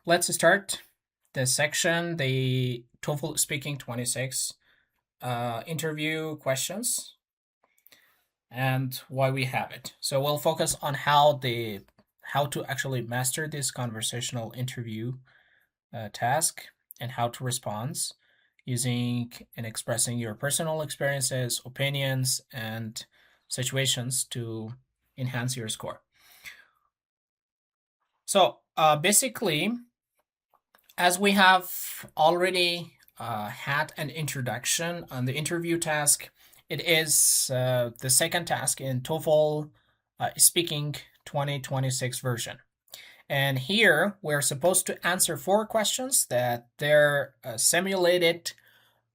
let's start the section, the TOEFL Speaking 26 interview questions and why we have it. So we'll focus on how to actually master this conversational interview task and how to respond using and expressing your personal experiences, opinions, and situations to enhance your score. So basically, as we have already had an introduction on the interview task, it is the second task in TOEFL Speaking 2026 version. And here we're supposed to answer 4 questions that they're simulated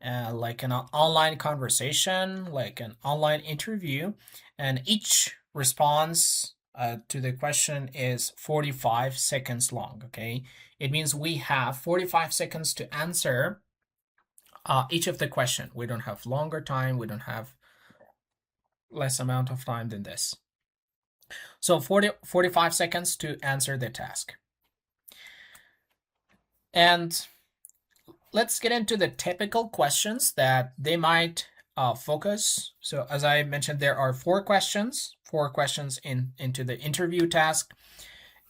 like an online conversation, like an online interview, and each response to the question is 45 seconds long. Okay, it means we have 45 seconds to answer each of the question. We don't have longer time. We don't have less amount of time than this. So 45 seconds to answer the task. And let's get into the typical questions that they might focus. So as I mentioned, there are 4 questions into the interview task.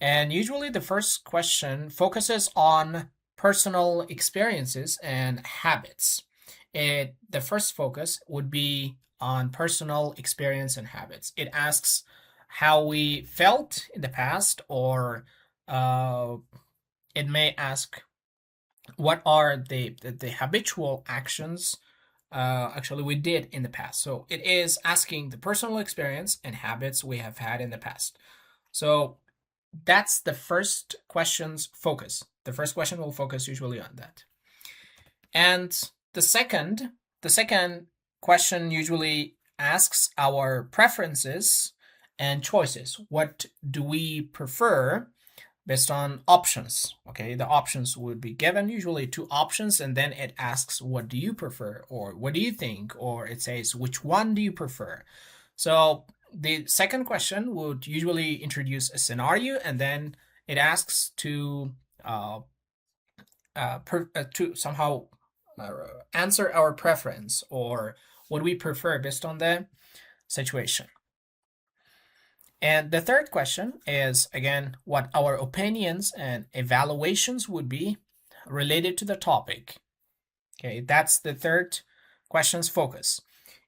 And usually the first question focuses on personal experiences and habits. The first focus would be on personal experience and habits. It asks how we felt in the past, or it may ask what are the habitual actions actually we did in the past. So it is asking the personal experience and habits we have had in the past. So that's the first question's focus. The first question will focus usually on that. And the second question usually asks our preferences and choices. What do we prefer based on options? Okay, the options would be given, usually 2 options, and then it asks, what do you prefer? Or what do you think? Or it says, which one do you prefer? So the second question would usually introduce a scenario, and then it asks to somehow answer our preference or what we prefer based on the situation. And the third question is, again, what our opinions and evaluations would be related to the topic. Okay, that's the third question's focus.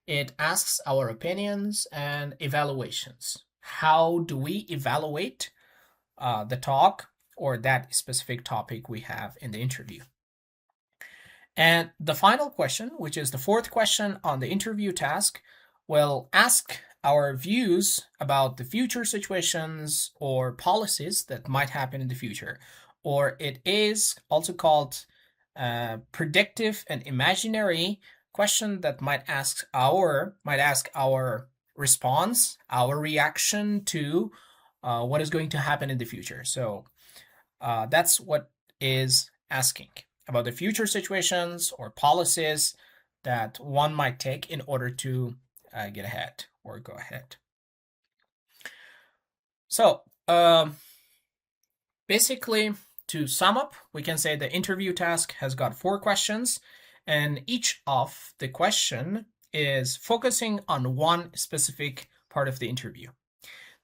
It asks our opinions and evaluations. How do we evaluate the talk or that specific topic we have in the interview? And the final question, which is the fourth question on the interview task, will ask our views about the future situations or policies that might happen in the future. Or it is also called predictive and imaginary question that might ask our response, our reaction to what is going to happen in the future. So that's what is asking about the future situations or policies that one might take in order to get ahead or go ahead. So basically, to sum up, we can say the interview task has got 4 questions, and each of the question is focusing on one specific part of the interview.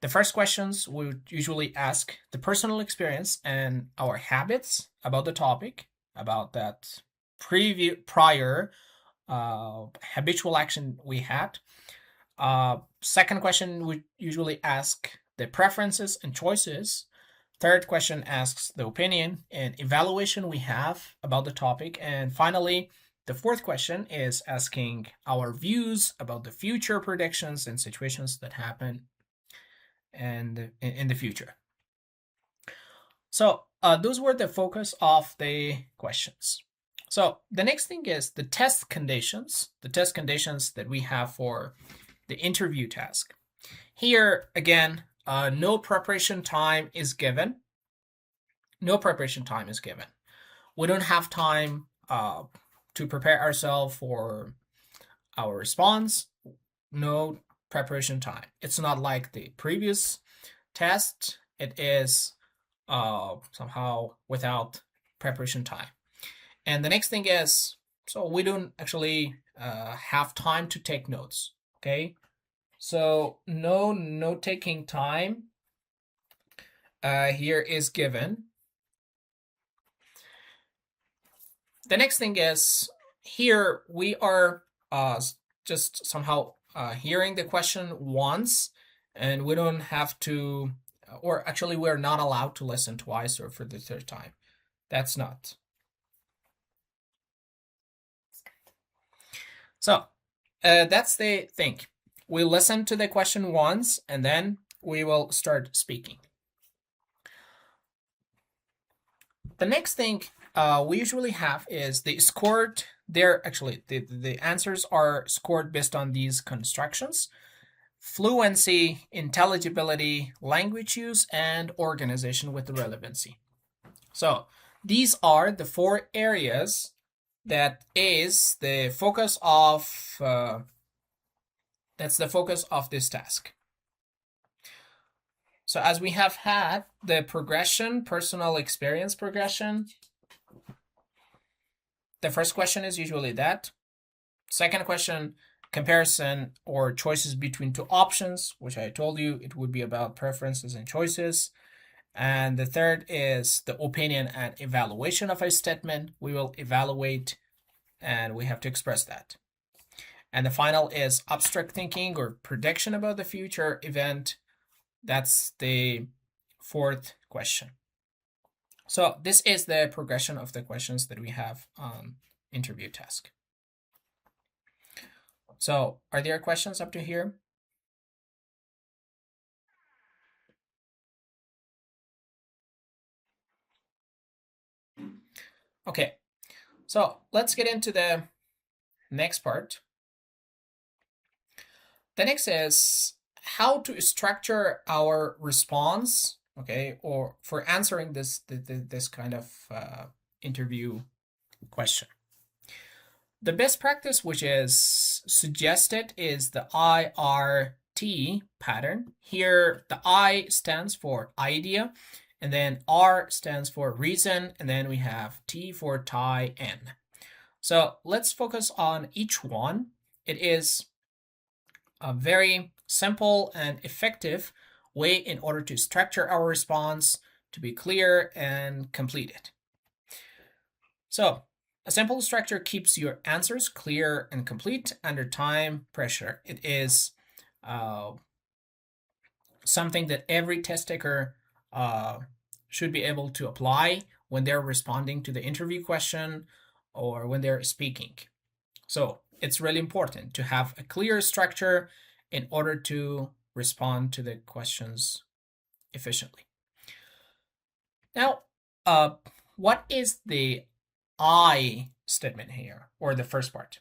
The first questions would usually ask the personal experience and our habits about the topic, about that prior habitual action we had. Second question would usually ask the preferences and choices. Third question asks the opinion and evaluation we have about the topic. And finally, the fourth question is asking our views about the future predictions and situations that happen and in the future. So those were the focus of the questions. So the next thing is the test conditions that we have for the interview task. Here, again, no preparation time is given. We don't have time to prepare ourselves for our response. No preparation time. It's not like the previous test. It is somehow without preparation time. And the next thing is, so we don't actually have time to take notes. Okay, so no note taking time here is given. The next thing is, here we are just somehow hearing the question once, and we don't have to, or actually we're not allowed to listen twice or for the third time. That's not. So that's the thing. We listen to the question once, and then we will start speaking. The next thing we usually have is the scored. They're actually the answers are scored based on these constructions: fluency, intelligibility, language use, and organization with relevancy. So these are the 4 areas that is the focus of that's the focus of this task. So as we have had the progression, personal experience progression, the first question is usually that. Second question, comparison or choices between 2 options, which I told you it would be about preferences and choices. And the third is the opinion and evaluation of a statement. We will evaluate and we have to express that. And the final is abstract thinking or prediction about the future event. That's the 4th question. So this is the progression of the questions that we have on interview task. So are there questions up to here? Okay, so let's get into the next part. The next is how to structure our response, okay, or for answering this kind of interview question. The best practice which is suggested is the IRT pattern. Here the I stands for idea, and then R stands for reason, and then we have T for tie N. So let's focus on each one. It is a very simple and effective way in order to structure our response to be clear and completed. So a simple structure keeps your answers clear and complete under time pressure. It is something that every test taker should be able to apply when they're responding to the interview question or when they're speaking. So it's really important to have a clear structure in order to respond to the questions efficiently. Now, what is the I statement here, or the first part?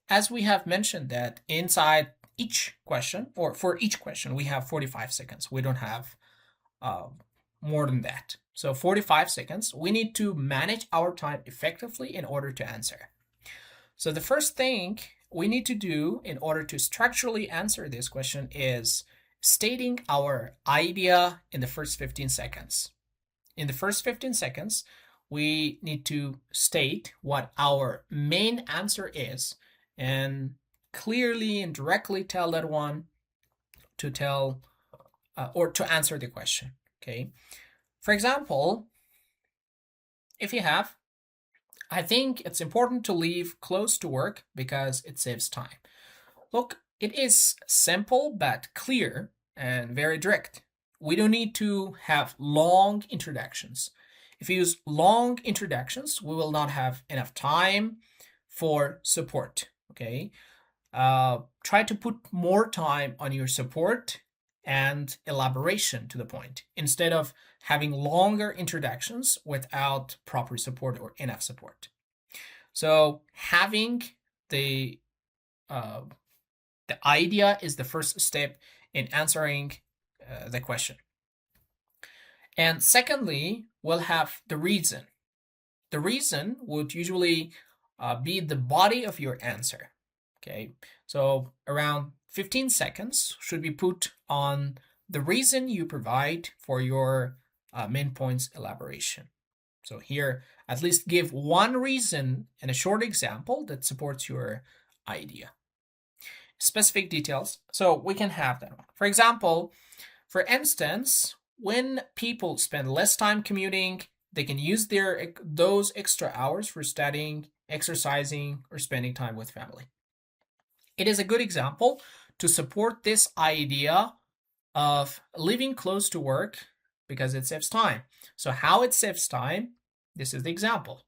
As we have mentioned that inside each question, or for each question, we have 45 seconds. We don't have more than that. So 45 seconds, we need to manage our time effectively in order to answer. So the first thing we need to do in order to structurally answer this question is stating our idea in the first 15 seconds. In the first 15 seconds, we need to state what our main answer is and clearly and directly tell that one to tell or to answer the question. Okay. For example, if you have, I think it's important to leave close to work because it saves time. Look, it is simple but clear and very direct. We don't need to have long introductions. If you use long introductions, we will not have enough time for support. Okay. Try to put more time on your support and elaboration to the point instead of having longer introductions without proper support or enough support. So having the idea is the first step in answering the question. And secondly, we'll have the reason. The reason would usually be the body of your answer. Okay, so around 15 seconds should be put on the reason you provide for your main points elaboration. So here, at least give one reason and a short example that supports your idea. Specific details. So we can have that one. For instance, when people spend less time commuting, they can use those extra hours for studying, exercising, or spending time with family. It is a good example to support this idea of living close to work because it saves time. So how it saves time, this is the example.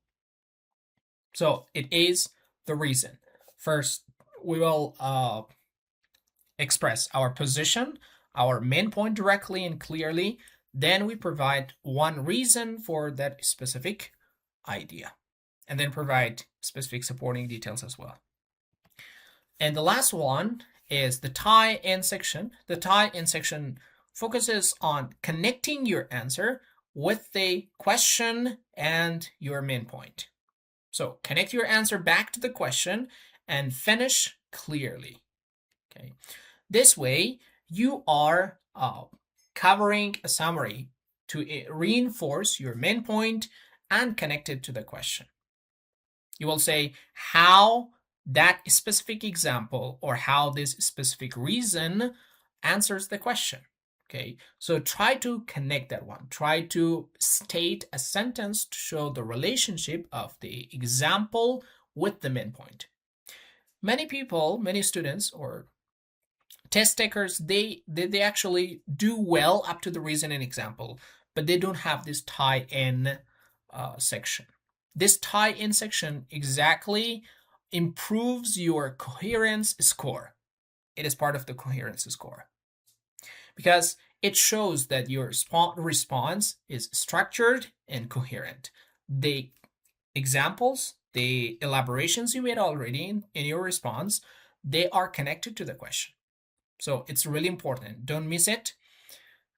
So it is the reason. First, we will express our position, our main point directly and clearly. Then we provide one reason for that specific idea, and then provide specific supporting details as well. And the last one is the tie-in section. The tie-in section focuses on connecting your answer with the question and your main point. So connect your answer back to the question and finish clearly. Okay. This way, you are covering a summary to reinforce your main point and connect it to the question. You will say how that specific example or how this specific reason answers the question. Okay, so try to connect that one. Try to state a sentence to show the relationship of the example with the main point. Many people, many students or test takers, they actually do well up to the reason and example, but they don't have this tie-in section. This tie-in section exactly improves your coherence score. It is part of the coherence score because it shows that your response is structured and coherent. The examples, the elaborations you made already in your response, they are connected to the question. So it's really important. Don't miss it,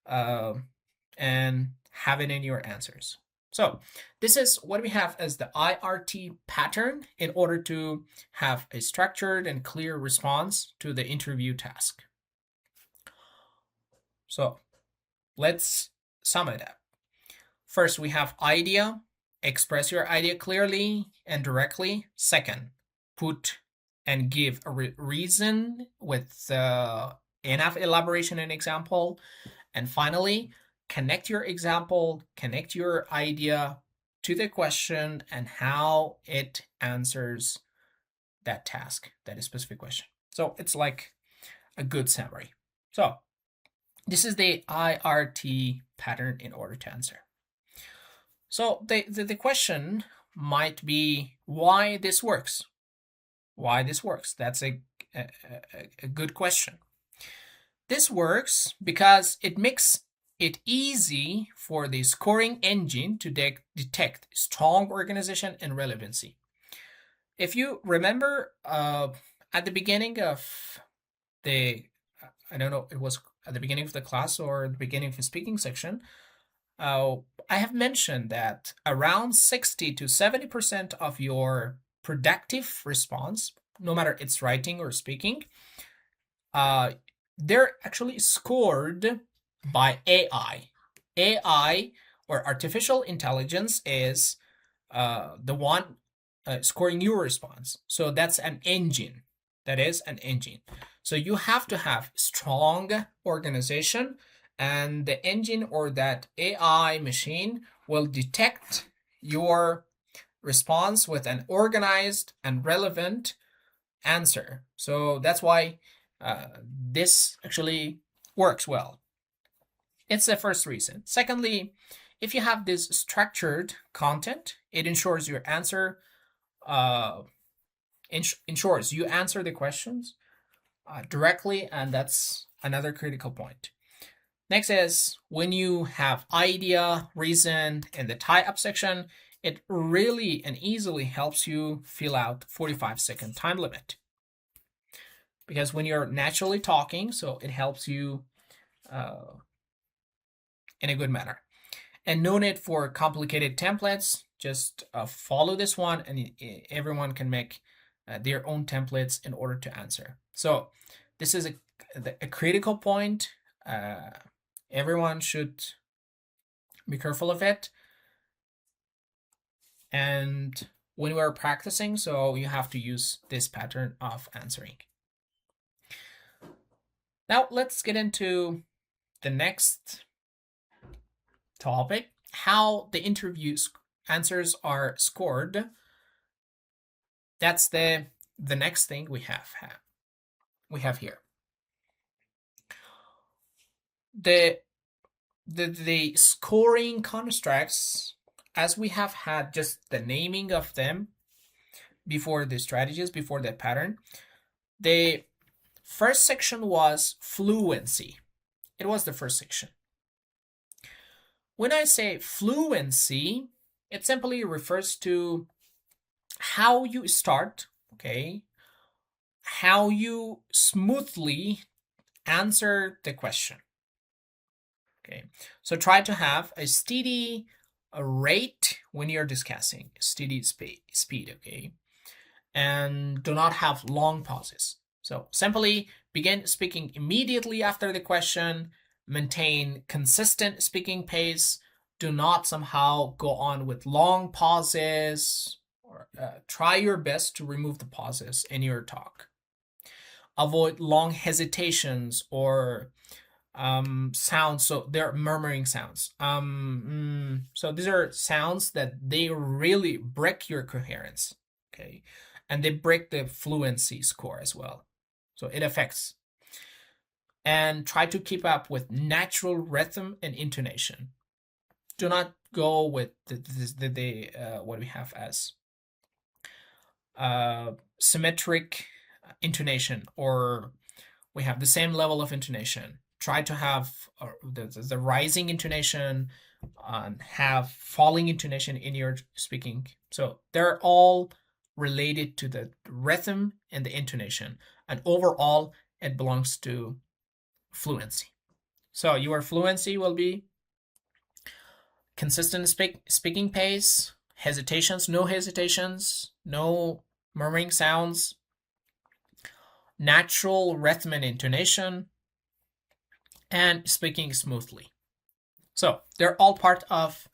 and have it in your answers. So this is what we have as the IRT pattern in order to have a structured and clear response to the interview task. So let's sum it up. First, we have idea. Express your idea clearly and directly. Second, put and give a reason with enough elaboration and example. And finally, connect your example, connect your idea to the question and how it answers that task, that specific question. So it's like a good summary. So this is the IRT pattern in order to answer. So the question might be why this works. Why this works? That's a good question. This works because it makes it easy for the scoring engine to detect strong organization and relevancy. If you remember at the beginning of I don't know, it was at the beginning of the class or the beginning of the speaking section, I have mentioned that around 60 to 70% of your productive response, no matter it's writing or speaking, they're actually scored by AI. AI or artificial intelligence is the one scoring your response. So that's an engine. That is an engine. So you have to have strong organization, and the engine or that AI machine will detect your response with an organized and relevant answer. So that's why this actually works well. It's the first reason. Secondly, if you have this structured content, it ensures your answer ensures you answer the questions directly, and that's another critical point. Next is when you have idea, reason, and the tie-up section, it really and easily helps you fill out 45-second time limit. Because when you're naturally talking, so it helps you in a good manner. And no need for complicated templates. Just follow this one, and everyone can make their own templates in order to answer. So this is a critical point. Everyone should Be careful of it. And when we're practicing, so you have to use this pattern of answering. Now let's get into the next topic, how the interview answers are scored. That's the next thing we have here. The scoring constructs, as we have had just the naming of them before the strategies, before the pattern. The first section was fluency. It was the first section. When I say fluency, it simply refers to how you start, okay, how you smoothly answer the question. Okay, so try to have a steady rate when you're discussing, steady speed, okay, and do not have long pauses. So simply begin speaking immediately after the question, maintain consistent speaking pace, do not somehow go on with long pauses, or try your best to remove the pauses in your talk. Avoid long hesitations or sounds. So they're murmuring sounds. So these are sounds that they really break your coherence, okay, and they break the fluency score as well. So it affects. And try to keep up with natural rhythm and intonation. Do not go with the what we have as symmetric intonation, or we have the same level of intonation. Try to have the rising intonation and have falling intonation in your speaking. So they're all related to the rhythm and the intonation, and overall it belongs to fluency. So your fluency will be consistent speaking pace, hesitations, no murmuring sounds, natural rhythm and intonation, and speaking smoothly. So they're all part of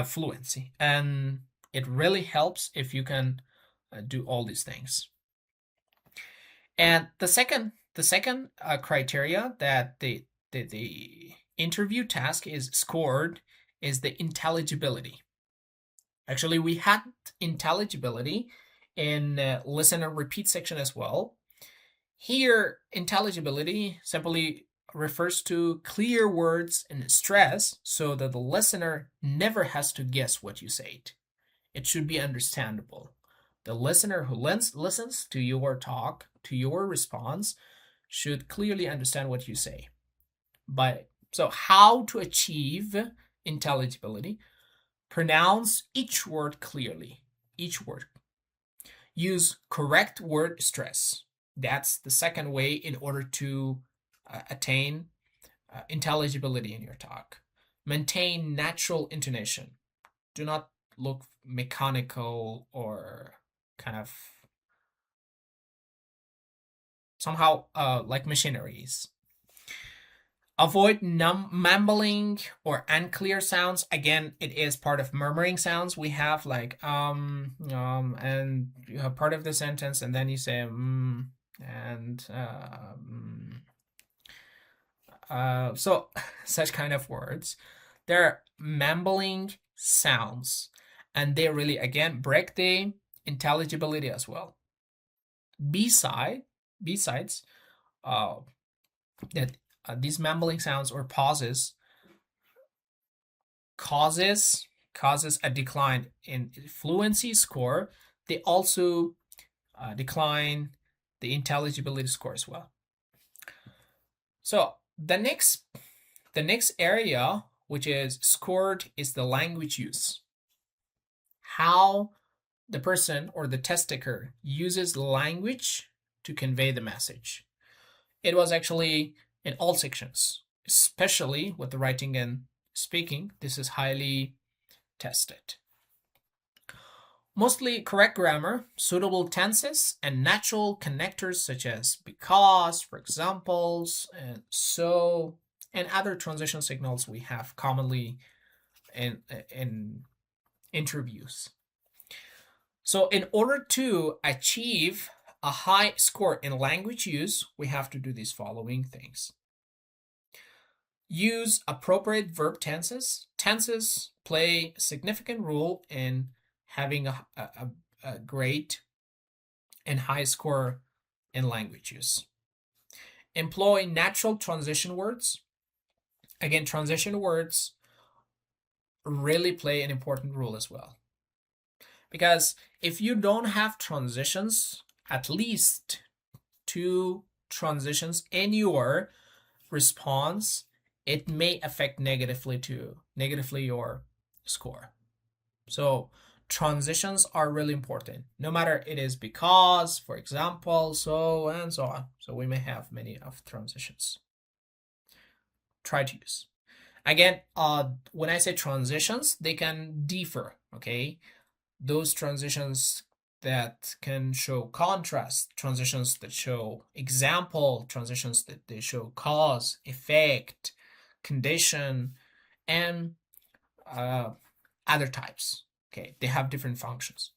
fluency, and it really helps if you can do all these things. And the second criteria that the interview task is scored is the intelligibility. Actually, we had intelligibility in listen and repeat section as well. Here, intelligibility simply refers to clear words and stress so that the listener never has to guess what you said. It should be understandable. The listener who listens to your talk, to your response, should clearly understand what you say. So how to achieve intelligibility? Pronounce each word clearly. Each word. Use correct word stress. That's the second way in order to attain intelligibility in your talk. Maintain natural intonation. Do not look mechanical or kind of somehow like machineries. Avoid mumbling or unclear sounds. Again, it is part of murmuring sounds. We have like and you have part of the sentence, and then you say and so such kind of words. They're mumbling sounds, and they really again break the intelligibility as well. Besides, that these mumbling sounds or pauses causes a decline in fluency score. They also decline the intelligibility score as well. So the next area which is scored is the language use. How the person or the test taker uses language to convey the message. It was actually in all sections, especially with the writing and speaking. This is highly tested. Mostly correct grammar, suitable tenses, and natural connectors such as because, for examples, and so, and other transition signals we have commonly in interviews. So in order to achieve a high score in language use, we have to do these following things. Use appropriate verb tenses. Tenses play a significant role in having a great and high score in language use. Employ natural transition words. Again, transition words really play an important role as well. Because if you don't have transitions, at least 2 transitions in your response, it may affect negatively your score. So transitions are really important, no matter it is because, for example, so and so on. So we may have many of transitions. Try to use. Again, when I say transitions, they can differ, okay? Those transitions that can show contrast, transitions that show example, transitions that they show cause, effect, condition, and other types. Okay, they have different functions.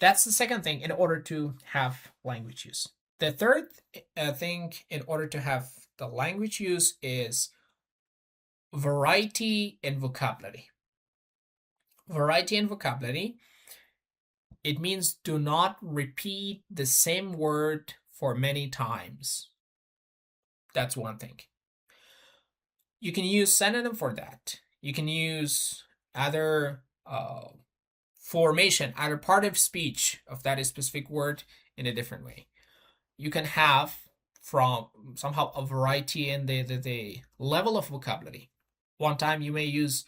That's the second thing in order to have language use. The third thing in order to have the language use is variety in vocabulary. Variety in vocabulary, it means do not repeat the same word for many times. That's one thing. You can use synonym for that. You can use other formation, other part of speech of that specific word in a different way. You can have from somehow a variety in the level of vocabulary. One time you may use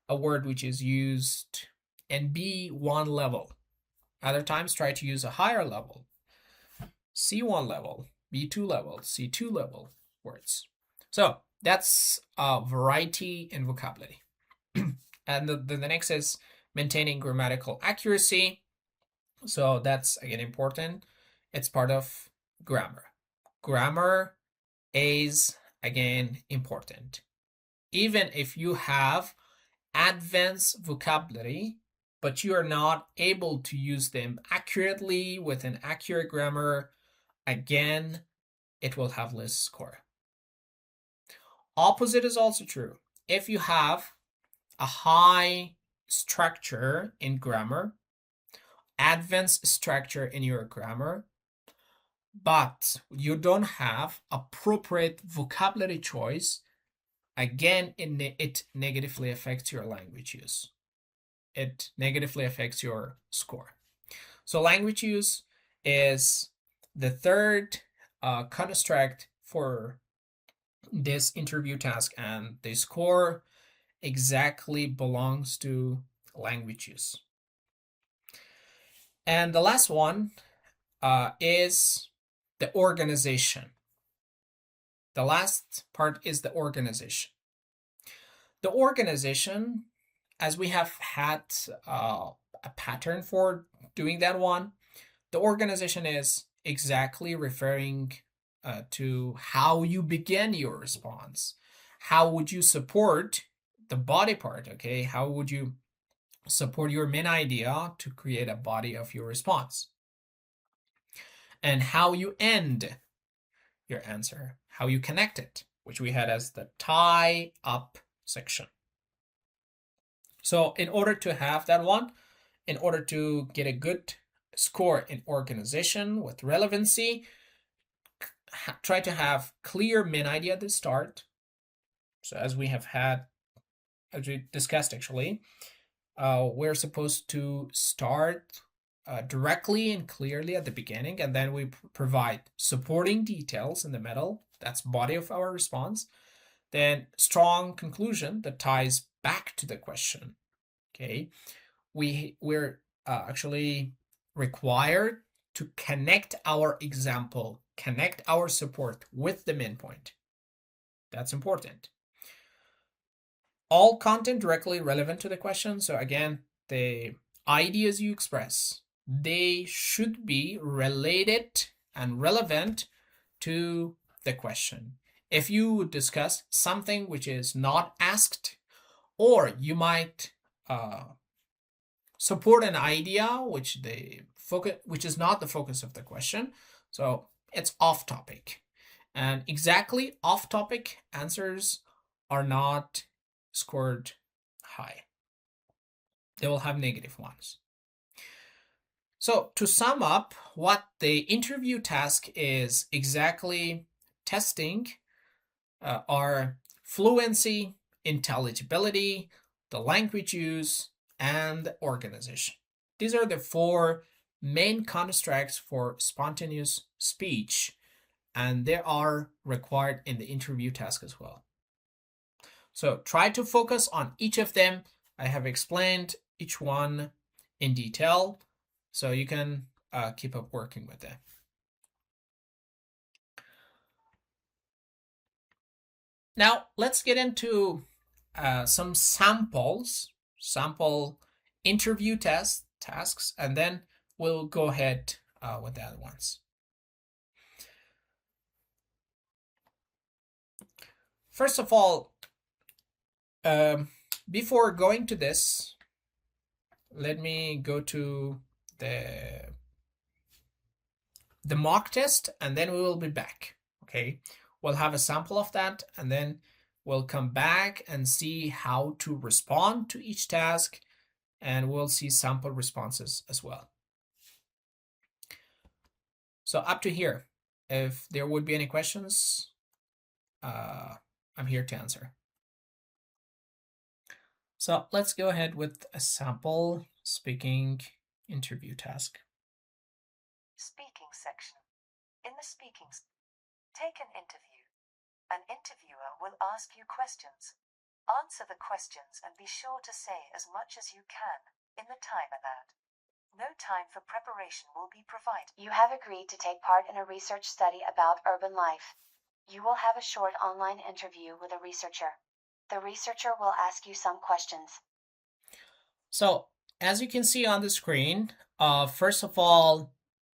a word which is used in B1 level. Other times try to use a higher level, C1 level, B2 level, C2 level words. So that's a variety in vocabulary. And the next is maintaining grammatical accuracy. So that's again important. It's part of grammar. Grammar is again important. Even if you have advanced vocabulary, but you are not able to use them accurately with an accurate grammar, again, it will have less score. Opposite is also true. If you have a high structure in grammar, advanced structure in your grammar, but you don't have appropriate vocabulary choice, again, it negatively affects your language use. It negatively affects your score. So language use is the third construct for this interview task, and the score exactly belongs to language use. And the last one is the organization. The last part is the organization. The organization, as we have had a pattern for doing that one, the organization is exactly referring to how you begin your response. How would you support the body part, okay? How would you support your main idea to create a body of your response? And how you end your answer, how you connect it, which we had as the tie up section. So in order to have that one, in order to get a good score in organization with relevancy, try to have clear main idea at the start. So as we discussed actually, we're supposed to start directly and clearly at the beginning, and then we provide supporting details in the middle. That's body of our response. Then strong conclusion that ties back to the question. Okay, we're actually required to connect our example, connect our support with the main point. That's important. All content directly relevant to the question. So again, the ideas you express, they should be related and relevant to the question. If you discuss something which is not asked, or you might support an idea which is not the focus of the question. So it's off topic. And exactly off topic answers are not scored high. They will have negative ones. So to sum up, what the interview task is exactly testing are fluency, intelligibility, the language use, and organization. These are the four main constructs for spontaneous speech, and they are required in the interview task as well. So try to focus on each of them. I have explained each one in detail, so you can keep up working with them. Now let's get into some sample interview tasks, and then we'll go ahead with the other ones. First of all, before going to this, let me go to the mock test, and then we will be back. Okay, we'll have a sample of that, and then we'll come back and see how to respond to each task, and we'll see sample responses as well. So up to here, if there would be any questions, I'm here to answer. So let's go ahead with a sample speaking interview task. Speaking section. In the speaking, take an interview. An interviewer will ask you questions. Answer the questions and be sure to say as much as you can in the time allowed. No time for preparation will be provided. You have agreed to take part in a research study about urban life. You will have a short online interview with a researcher. The researcher will ask you some questions. So as you can see on the screen, first of all,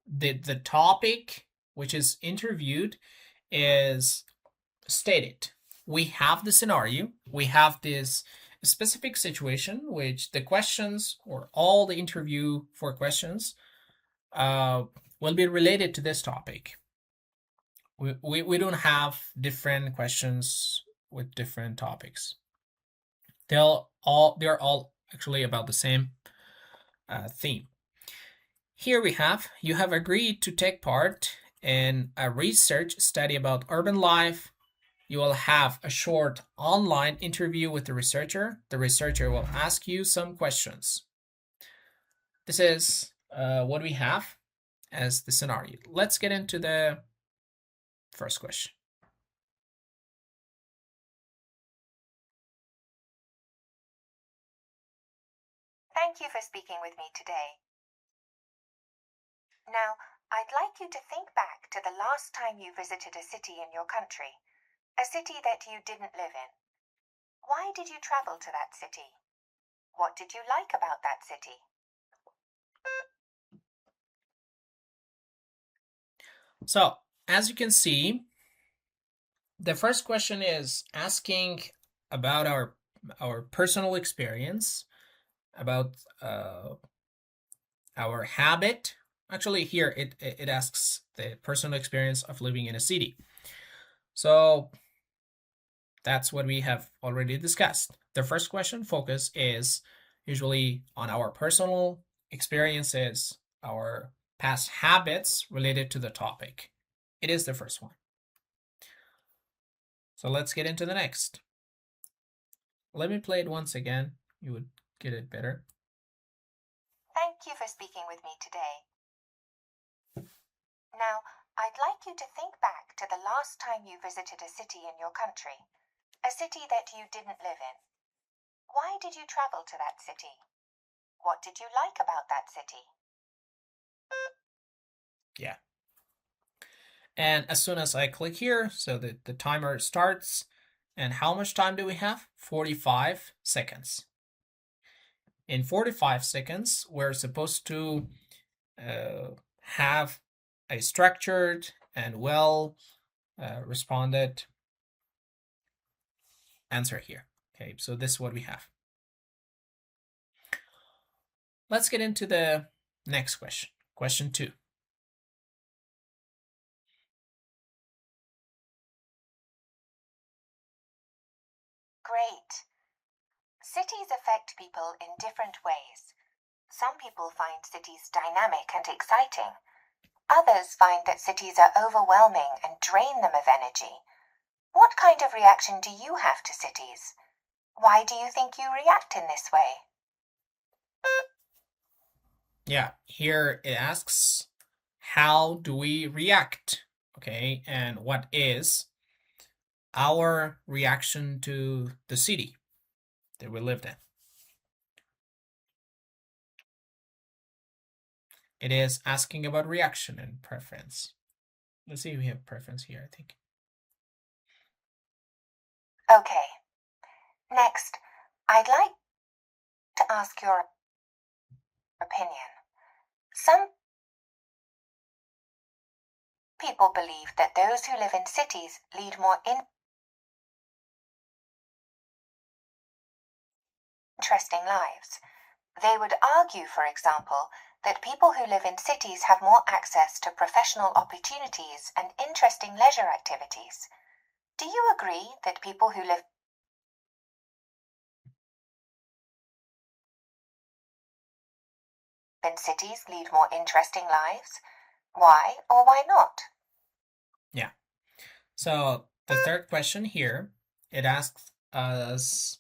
the topic which is interviewed is stated. We have the scenario, we have this specific situation, which the questions or all the interview for questions will be related to this topic. We don't have different questions with different topics. They're all actually about the same theme. Here we have, you have agreed to take part in a research study about urban life. You will have a short online interview with the researcher. The researcher will ask you some questions. This is what we have as the scenario. Let's get into the first question. Thank you for speaking with me today. Now, I'd like you to think back to the last time you visited a city in your country, a city that you didn't live in. Why did you travel to that city? What did you like about that city? So, as you can see, the first question is asking about our personal experience, about our habit. Actually, here it asks the personal experience of living in a city. So that's what we have already discussed. The first question focus is usually on our personal experiences, our past habits related to the topic. It is the first one. So let's get into the next. Let me play it once again. You would get it better. Thank you for speaking with me today. Now, I'd like you to think back to the last time you visited a city in your country, a city that you didn't live in. Why did you travel to that city? What did you like about that city? Yeah. And as soon as I click here, so the timer starts. And how much time do we have? 45 seconds. In 45 seconds, we're supposed to have a structured and well responded answer here. Okay, so this is what we have. Let's get into the next question. Question 2. Great. Cities affect people in different ways. Some people find cities dynamic and exciting. Others find that cities are overwhelming and drain them of energy. What kind of reaction do you have to cities? Why do you think you react in this way? Yeah, here it asks, how do we react? Okay, and what is our reaction to the city that we lived in? It is asking about reaction and preference. Let's see if we have preference here, I think. Okay. Next, I'd like to ask your opinion. Some people believe that those who live in cities lead more interesting lives. They would argue, for example, that people who live in cities have more access to professional opportunities and interesting leisure activities. Do you agree that people who live in cities lead more interesting lives? Why or why not? Yeah. So the third question here, it asks us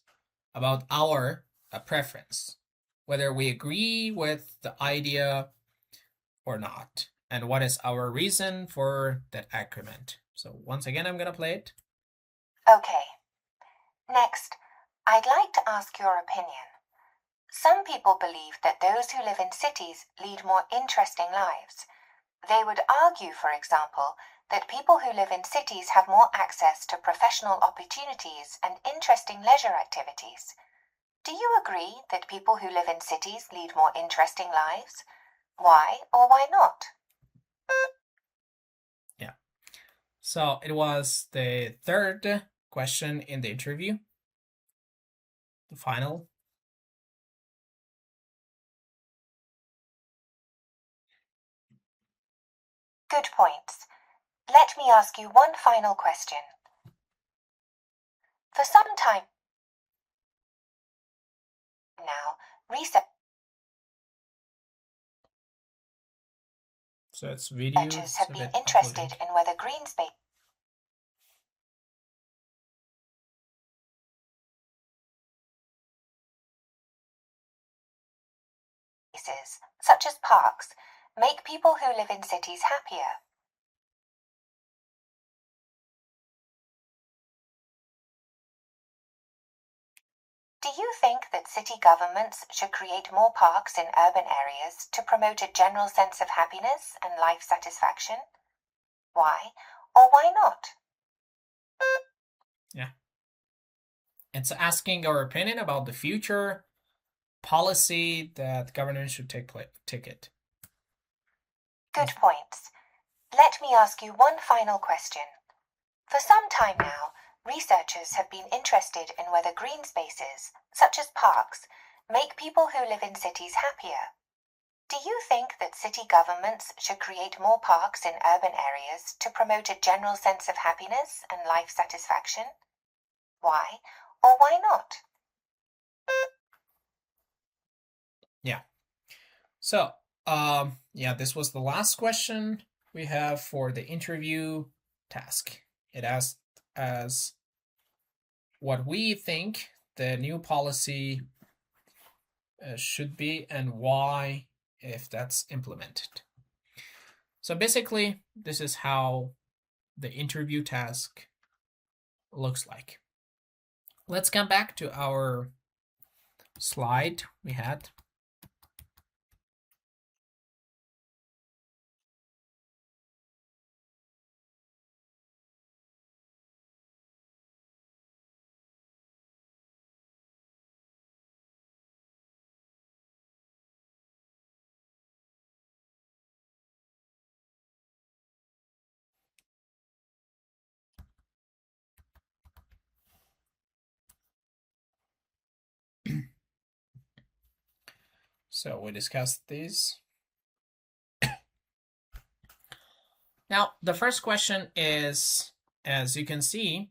about our preference, whether we agree with the idea or not, and what is our reason for that agreement. So once again, I'm going to play it. Okay. Next, I'd like to ask your opinion. Some people believe that those who live in cities lead more interesting lives. They would argue, for example, that people who live in cities have more access to professional opportunities and interesting leisure activities. Do you agree that people who live in cities lead more interesting lives? Why or why not? Yeah. So it was the third question in the interview, the final. Good points. Let me ask you one final question. For some time now, So it's video, researchers it's have a been bit interested uploaded. in whether green spaces, such as parks, make people who live in cities happier. Do you think that city governments should create more parks in urban areas to promote a general sense of happiness and life satisfaction? Why or why not? Yeah. It's asking our opinion about the future policy that government should take it. Good points. Let me ask you one final question. For some time now, researchers have been interested in whether green spaces, such as parks, make people who live in cities happier. Do you think that city governments should create more parks in urban areas to promote a general sense of happiness and life satisfaction? Why or why not? Yeah. So, yeah, this was the last question we have for the interview task. It asked us what we think the new policy should be and why, if that's implemented. So basically, this is how the interview task looks like. Let's come back to our slide we had. So we discussed these. Now, the first question is, as you can see,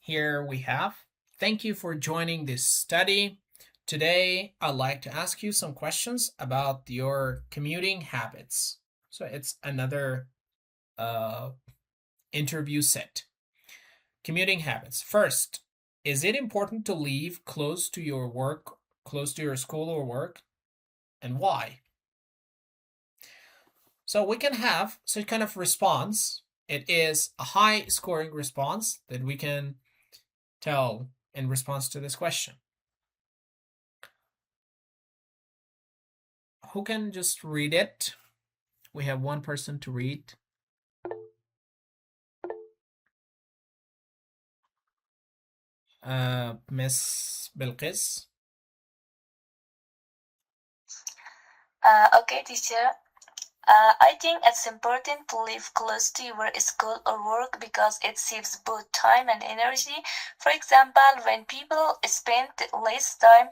here we have, thank you for joining this study. Today, I'd like to ask you some questions about your commuting habits. So it's another interview set. Commuting habits. First, is it important to live close to your work, close to your school or work, and why? So we can have such kind of response. It is a high scoring response that we can tell in response to this question. Who can just read it? We have one person to read. Miss Bilqis. Okay, teacher. I think it's important to live close to your school or work because it saves both time and energy. For example, when people spend less time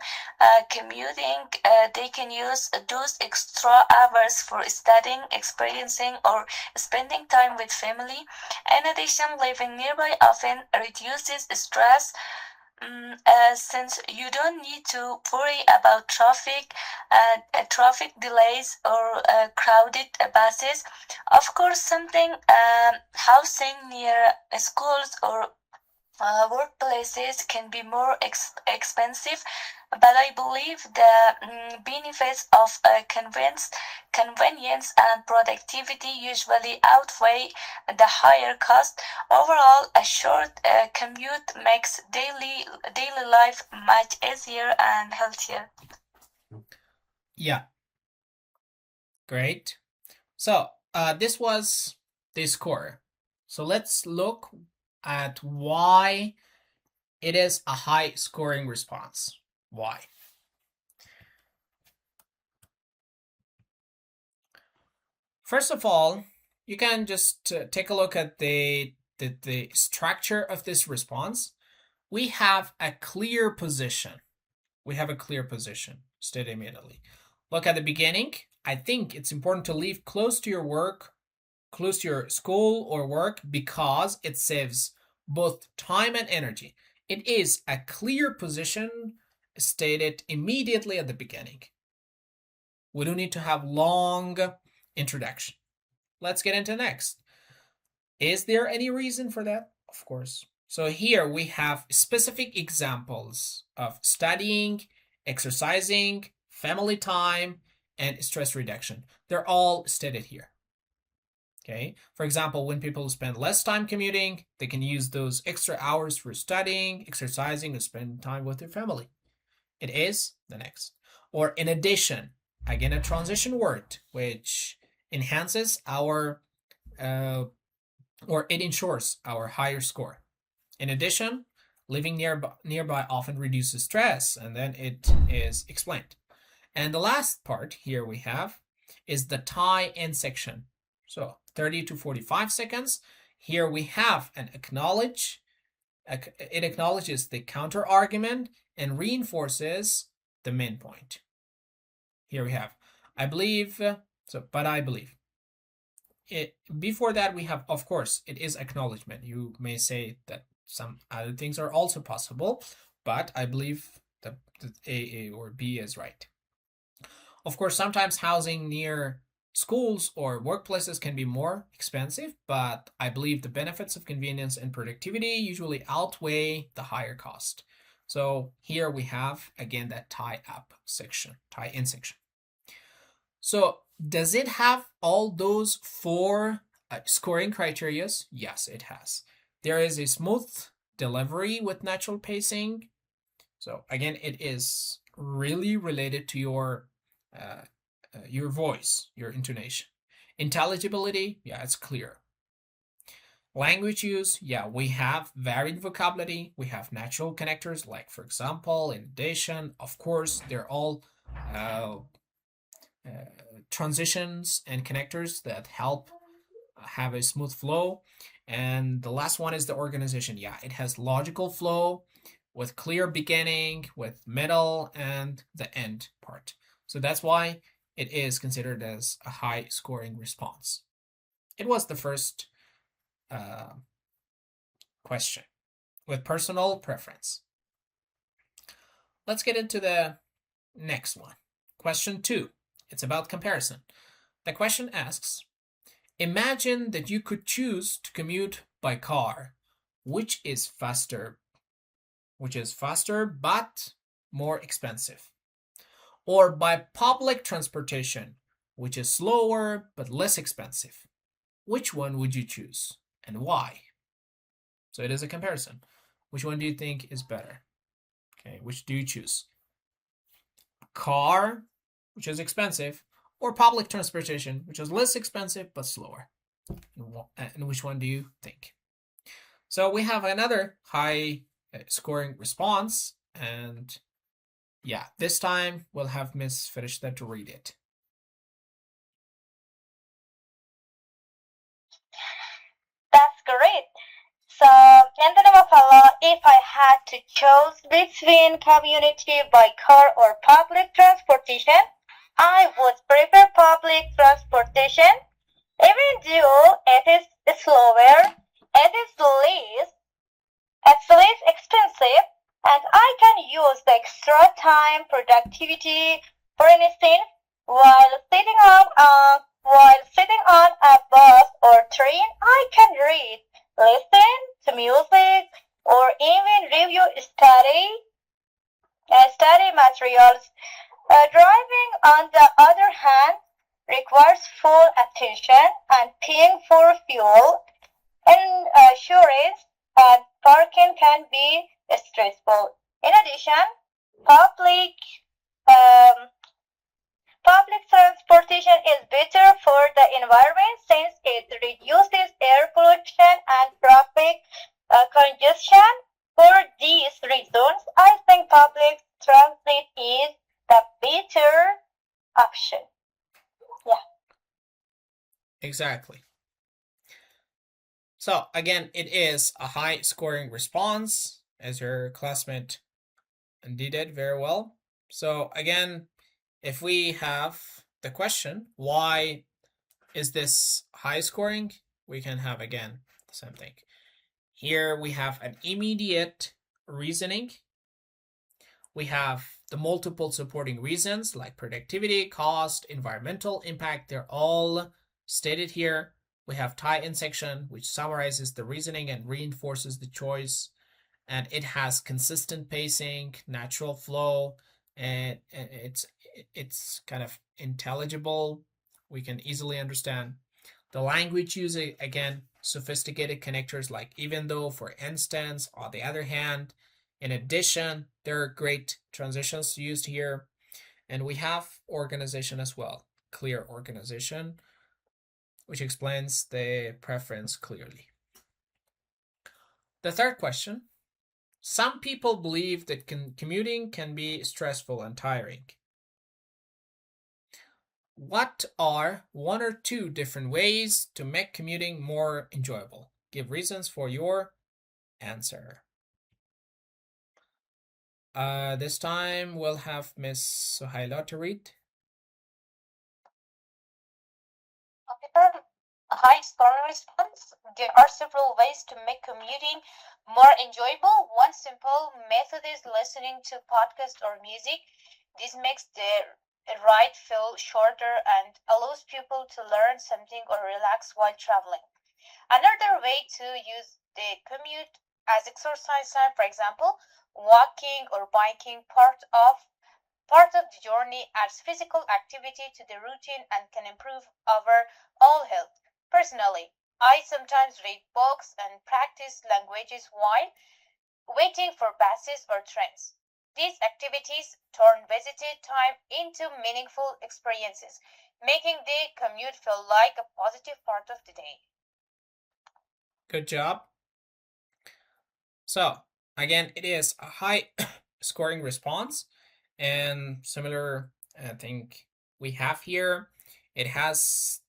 commuting, they can use those extra hours for studying, experiencing, or spending time with family. In addition, living nearby often reduces stress. Since you don't need to worry about traffic delays or crowded buses. Of course, something housing near schools or workplaces can be more expensive, but I believe the benefits of convenience and productivity usually outweigh the higher cost. Overall, a short commute makes daily life much easier and healthier. Yeah, great. So this was the score. So let's look at why it is a high scoring response. Why? First of all, you can just take a look at the structure of this response. We have a clear position. We have a clear position stated immediately. Look at the beginning. I think it's important to live close to your work, close to your school or work because it saves both time and energy. It is a clear position stated immediately at the beginning. We don't need to have long introduction. Let's get into next. Is there any reason for that? Of course. So here we have specific examples of studying, exercising, family time, and stress reduction. They're all stated here. Okay. For example, when people spend less time commuting, they can use those extra hours for studying, exercising, and spending time with their family. It is the next. Or in addition, again, a transition word which enhances our or it ensures our higher score. In addition, living nearby often reduces stress, and then it is explained. And the last part here we have is the tie-in section. So 30 to 45 seconds. Here we have an acknowledge. It acknowledges the counter argument and reinforces the main point. Here we have, I believe, but I believe. Before that, we have, of course, it is acknowledgement. You may say that some other things are also possible, but I believe that A or B is right. Of course, sometimes housing near schools or workplaces can be more expensive, but I believe the benefits of convenience and productivity usually outweigh the higher cost. So here we have, again, that tie-in section. So does it have all those four scoring criterias? Yes, it has. There is a smooth delivery with natural pacing. So again, it is really related to your voice, your intonation. Intelligibility, yeah, it's clear. Language use, yeah, we have varied vocabulary. We have natural connectors, like for example, in addition, of course, they're all transitions and connectors that help have a smooth flow. And the last one is the organization. Yeah, it has logical flow with clear beginning, with middle, and the end part. So that's why it is considered as a high scoring response. It was the first question with personal preference. Let's get into the next one. Question 2. It's about comparison. The question asks, imagine that you could choose to commute by car. Which is faster but more expensive? Or by public transportation, which is slower but less expensive? Which one would you choose and why? So it is a comparison. Which one do you think is better? Okay, which do you choose? Car, which is expensive, or public transportation, which is less expensive but slower? And which one do you think? So we have another high scoring response, and yeah, this time we'll have Miss Ferishta to read it. That's great. So, in the name of Allah, if I had to choose between community by car or public transportation, I would prefer public transportation. Even though it is slower, it's less expensive, and I can use the extra time productivity. For instance, while sitting on a bus or train, I can read, listen to music, or even review study materials. Driving, on the other hand, requires full attention and paying for fuel, insurance, and parking can be stressful. In addition, public um, public transportation is better for the environment since it reduces air pollution and traffic congestion. For these reasons, I think public transit is the better option. Yeah. Exactly. So again, it is a high scoring response, as your classmate did it very well. So again, if we have the question, why is this high scoring? We can have again the same thing. Here we have an immediate reasoning. We have the multiple supporting reasons like productivity, cost, environmental impact. They're all stated here. We have tie-in section, which summarizes the reasoning and reinforces the choice. And it has consistent pacing, natural flow, and it's kind of intelligible. We can easily understand. The language using, again, sophisticated connectors like even though, for instance. On the other hand, in addition, there are great transitions used here. And we have organization as well, clear organization, which explains the preference clearly. The third question, some people believe that commuting can be stressful and tiring. What are one or two different ways to make commuting more enjoyable? Give reasons for your answer. This time we'll have Miss Suhaila to read. High scoring response. There are several ways to make commuting more enjoyable. One simple method is listening to podcasts or music. This makes the ride feel shorter and allows people to learn something or relax while traveling. Another way to use the commute as exercise time, for example, walking or biking, part of the journey adds physical activity to the routine and can improve overall health. Personally, I sometimes read books and practice languages while waiting for buses or trains. These activities turn visited time into meaningful experiences, making the commute feel like a positive part of the day. Good job. So, again, it is a high scoring response, and similar, I think we have here. It has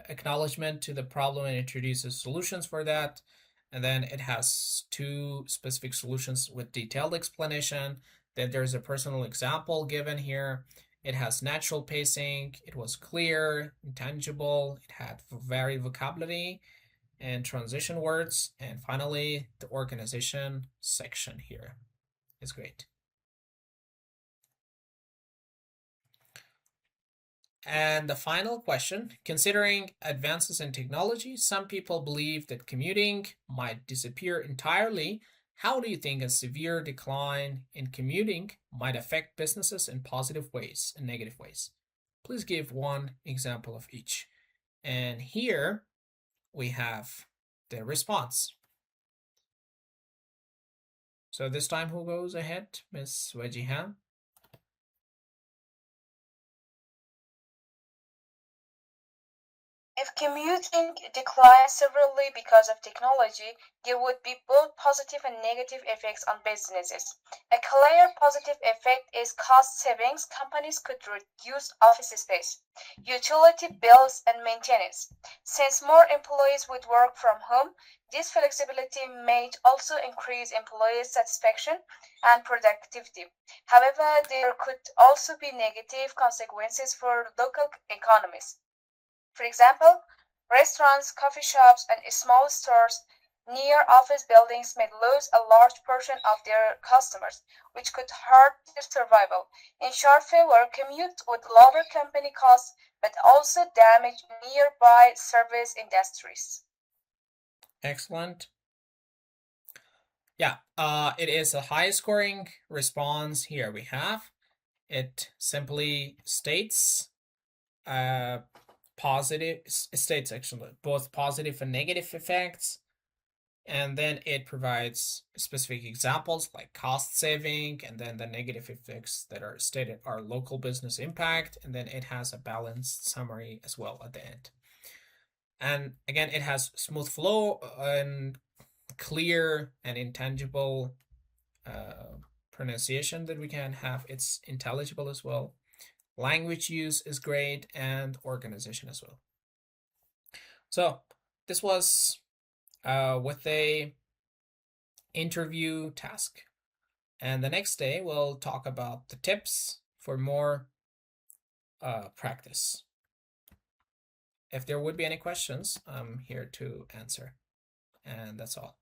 acknowledgement to the problem and introduces solutions for that. And then it has two specific solutions with detailed explanation. Then there's a personal example given here. It has natural pacing. It was clear, intangible. It had varied vocabulary and transition words. And finally, the organization section here is great. And the final question, considering advances in technology, some people believe that commuting might disappear entirely. How do you think a severe decline in commuting might affect businesses in positive ways and negative ways? Please give one example of each. And here we have the response. So this time, who goes ahead? Ms. Wajihan? If commuting declines severely because of technology, there would be both positive and negative effects on businesses. A clear positive effect is cost savings. Companies could reduce office space, utility bills, and maintenance. Since more employees would work from home, this flexibility may also increase employee satisfaction and productivity. However, there could also be negative consequences for local economies. For example, restaurants, coffee shops, and small stores near office buildings may lose a large portion of their customers, which could hurt their survival. In short, fewer commute would lower company costs, but also damage nearby service industries. Excellent. Yeah, it is a high scoring response. Here we have it simply states positive, states actually both positive and negative effects, and then it provides specific examples like cost saving, and then the negative effects that are stated are local business impact, and then it has a balanced summary as well at the end. And again, it has smooth flow and clear and intangible pronunciation that we can have. It's intelligible as well. Language use is great, and organization as well. So this was with a interview task. And the next day we'll talk about the tips for more practice. If there would be any questions, I'm here to answer. And that's all.